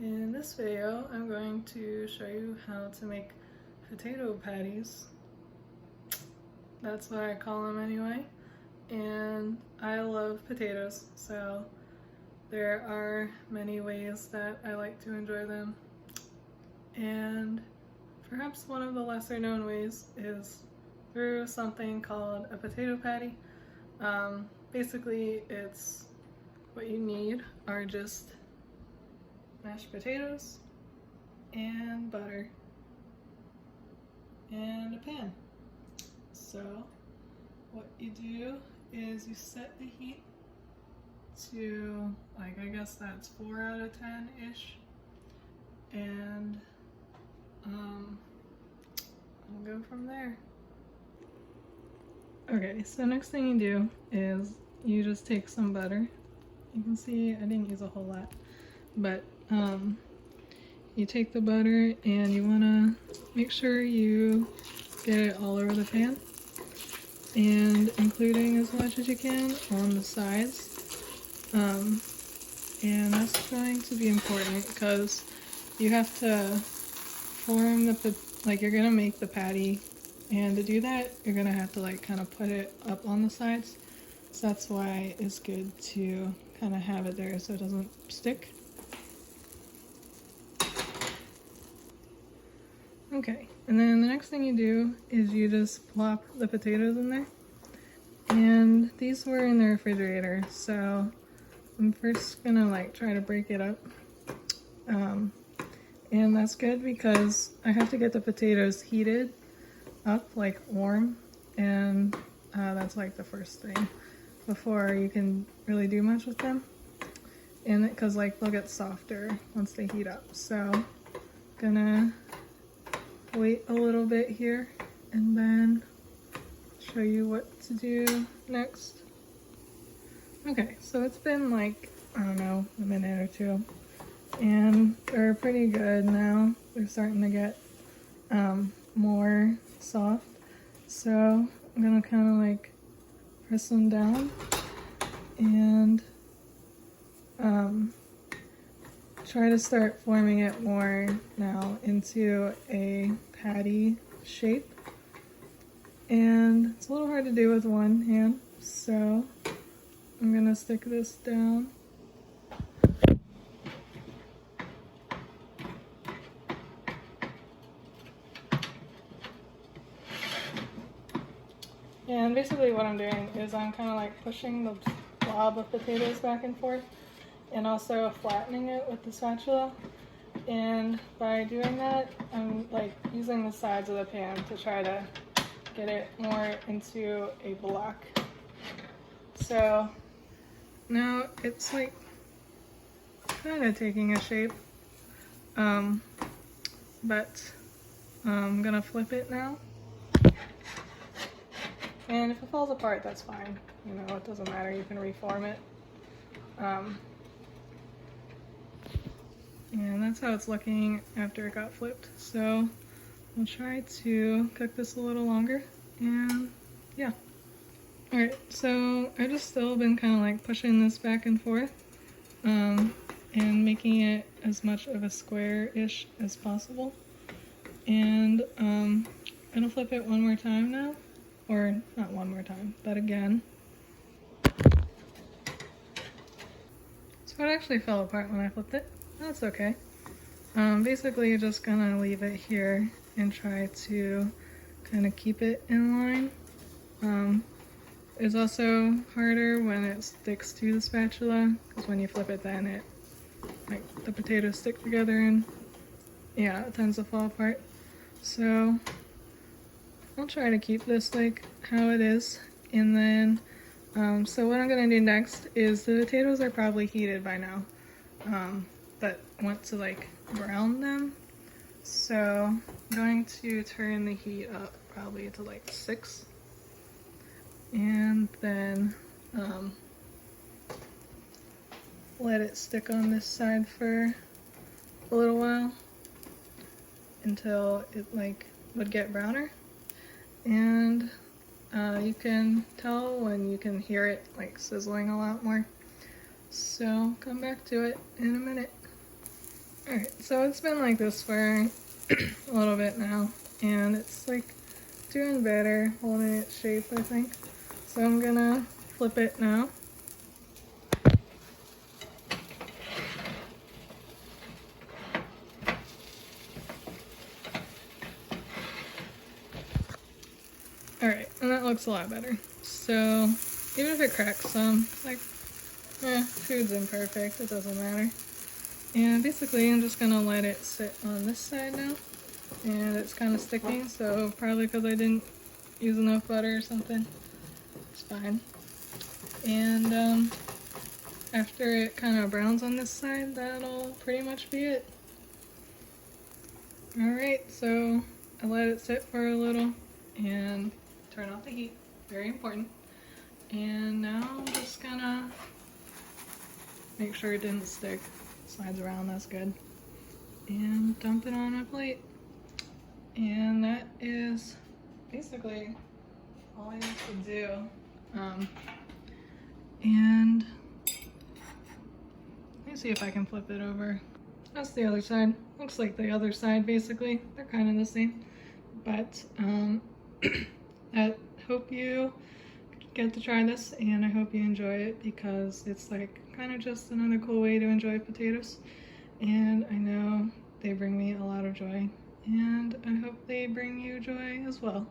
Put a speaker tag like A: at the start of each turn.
A: In this video, I'm going to show you how to make potato patties. That's what I call them anyway. And I love potatoes, so there are many ways that I like to enjoy them. And perhaps one of the lesser known ways is through something called a potato patty. Basically, it's what you need are just mashed potatoes and butter and a pan. So what you do is you set the heat to, like, I guess that's 4 out of 10-ish, and I'll go from there. Okay, so next thing you do is you just take some butter. You can see I didn't use a whole lot, but you take the butter and you want to make sure you get it all over the pan, and including as much as you can on the sides. And that's going to be important because you have to form like you're gonna make the patty, and to do that you're gonna have to like kind of put it up on the sides. So that's why it's good to kind of have it there so it doesn't stick. Okay, and then the next thing you do is you just plop the potatoes in there. And these were in the refrigerator, so I'm first gonna like try to break it up. And that's good because I have to get the potatoes heated up, like warm, and that's like the first thing before you can really do much with them. And because like they'll get softer once they heat up. So gonna wait a little bit here and then show you what to do next. Okay, so it's been like, I don't know, a minute or two, and they're pretty good now. They're starting to get more soft. So I'm gonna kind of like press them down and try to start forming it more now into a patty shape. And it's a little hard to do with one hand, so I'm gonna stick this down. And basically what I'm doing is I'm kind of like pushing the blob of potatoes back and forth and also flattening it with the spatula. And by doing that, I'm like using the sides of the pan to try to get it more into a block. So now it's like kind of taking a shape, but I'm gonna flip it now. And if it falls apart, that's fine. You know, it doesn't matter, you can reform it. And that's how it's looking after it got flipped. So I'll try to cook this a little longer, and yeah. Alright, so I've just still been kind of like pushing this back and forth, and making it as much of a square-ish as possible. And I'm gonna flip it one more time now. Or not one more time, but again. So it actually fell apart when I flipped it. That's okay. Basically you're just gonna leave it here and try to kind of keep it in line. It's also harder when it sticks to the spatula, because when you flip it then it, like, the potatoes stick together and yeah, it tends to fall apart. So I'll try to keep this like how it is. And then so what I'm gonna do next is the potatoes are probably heated by now, but I want to like brown them, so I'm going to turn the heat up probably to like 6, and then let it stick on this side for a little while until it like would get browner. And you can tell when you can hear it like sizzling a lot more. So come back to it in a minute. Alright, so it's been like this for a little bit now, and it's like doing better, holding its shape, I think. So I'm gonna flip it now. Alright, and that looks a lot better. So even if it cracks some, like, food's imperfect, it doesn't matter. And basically I'm just gonna let it sit on this side now. And it's kind of sticking, so probably because I didn't use enough butter or something. It's fine. And after it kind of browns on this side, that'll pretty much be it. Alright, so I let it sit for a little and turn off the heat. Very important. And now I'm just gonna make sure it didn't stick. Slides around, that's good. And dump it on a plate. And that is basically all I have to do. And let me see if I can flip it over. That's the other side. Looks like the other side basically. They're kind of the same. But I hope you get to try this, and I hope you enjoy it, because it's like kind of just another cool way to enjoy potatoes. And I know they bring me a lot of joy, and I hope they bring you joy as well.